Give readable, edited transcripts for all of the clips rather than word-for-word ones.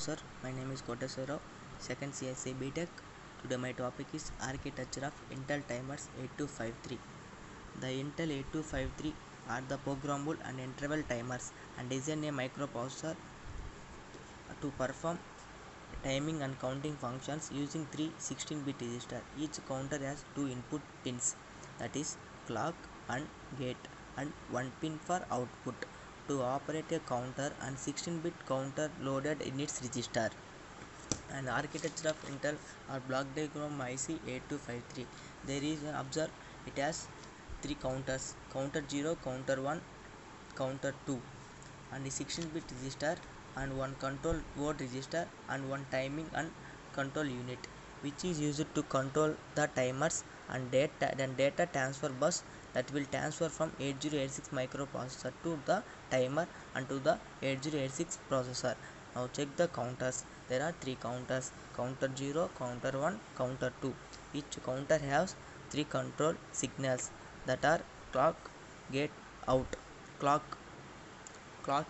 Sir, my name is Koteswara, second CSA BTech. Today my topic is architecture of Intel timers 8253. The Intel 8253 are the programmable and interval timers and design a microprocessor to perform timing and counting functions using three 16-bit registers. Each counter has two input pins, that is clock and gate, and one pin for output. To operate a counter and 16-bit counter loaded in its register. An architecture of Intel or block diagram IC 8253. There is an observe it has three counters, counter 0, counter 1, counter 2, and a 16-bit register, and one control word register, and one timing and control unit, which is used to control the timers and data transfer bus that will transfer from 8086 microprocessor to the timer and to the 8086 processor. Now check the counters. There are three counters, counter 0, counter 1, counter 2. Each counter has three control signals that are clock, gate, out. Clock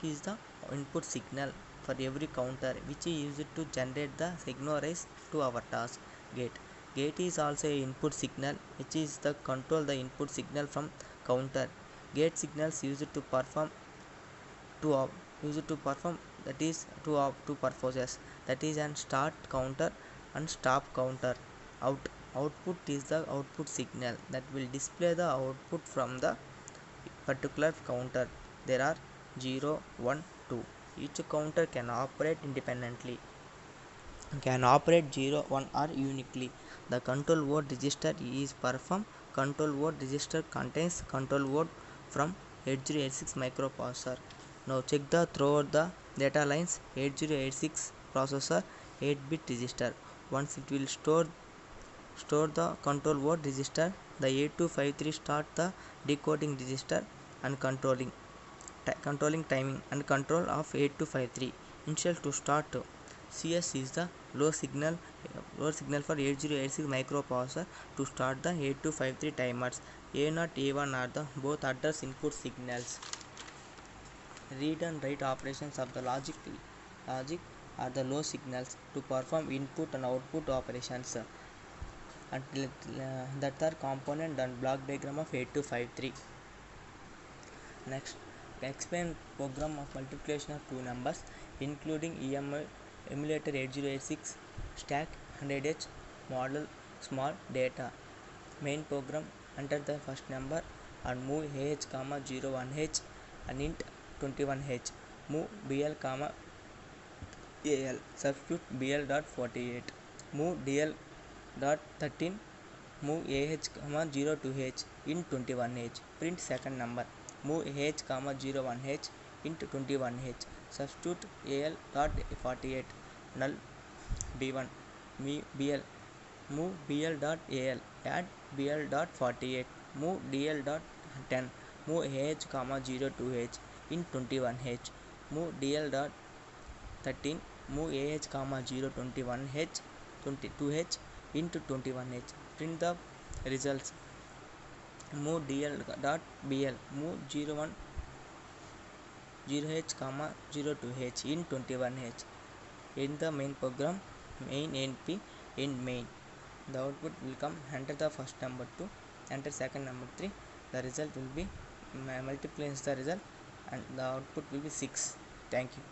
is the input signal for every counter, which is used to generate the signal raise to our task. Gate is also a input signal, which is the control the input signal from counter. Gate signals used to perform that is two purposes, that is an start counter and stop counter. Output is the output signal that will display the output from the particular counter. There are 0, 1, 2. Each counter can operate independently, can operate 0, 1 or uniquely. The control word register is perform. Control word register contains control word from 8086 microprocessor. Now check the throughout the data lines. 8086 processor 8-bit register. Once it will store the control word register, the 8253 start the decoding register and controlling timing and control of 8253. Initial to start. CS is the low signal for 8086 microprocessor to start the 8253 timers. A0, A1 are the both address input signals. Read and write operations of the logic are the low signals to perform input and output operations. And that are component and block diagram of 8253. Next, explain program of multiplication of two numbers, including emulator 8086, stack 100H, model small data. Main program, enter the first number and move AH, 01H and int 21H. Move BL, AL. Substitute BL dot 48. Move DL dot 13. Move AH, 02H int 21H. Print second number. Move AH, 01H int 21H. Substitute AL dot 48. Null B1. BL. Move BL dot AL. Add BL dot 48. Move DL dot 10. Move AH, 02H int 21H. Move DL dot 13. Move AH, 021H 22H into 21H. Print the results. Move DL dot BL. Move 01 0H, 02H in 21H. In the main program, main NP in main. The output will come. Enter the first number 2, enter second number 3. The result will be multiplies the result and the output will be 6. Thank you.